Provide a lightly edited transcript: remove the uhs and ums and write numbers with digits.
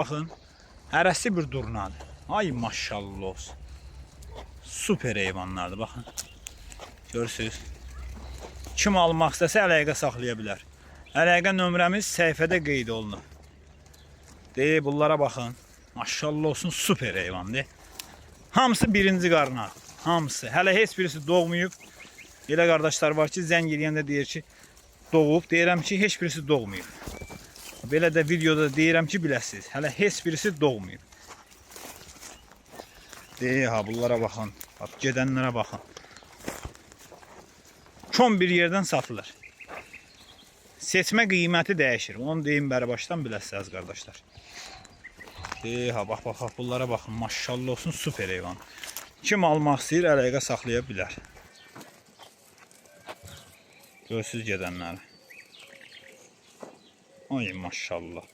Baxın, hərəsi bir durnadır. Ay maşallah olsun. Super heyvanlardır, baxın. Görürsünüz. Kim almaq istəsə əlaqə saxlaya bilər. Əlaqə nömrəmiz səhifədə qeyd olunur. Bunlara baxın. Maşallah olsun, super heyvandır. Hamısı birinci qarına. Hamısı. Hələ heç birisi doğmayıb. Elə qardaşlar var ki, zəng eləyəndə deyir ki, doğub. Deyirəm ki, heç birisi doğmayıb. Belə də videoda deyirəm ki, biləsiniz. Hələ heç birisi doğmayıb. Bunlara baxın. Gedənlərə baxın. Çon bir yerdən satılır. Seçmə qiyməti dəyişir. Onu deyim bəri başdan biləsiniz qardaşlar. Bax, bunlara baxın. Maşallah olsun, super heyvan. Kim almaq istəyir, əlaqə saxlaya bilər. Görsüz gedənləri. Ay maşallah.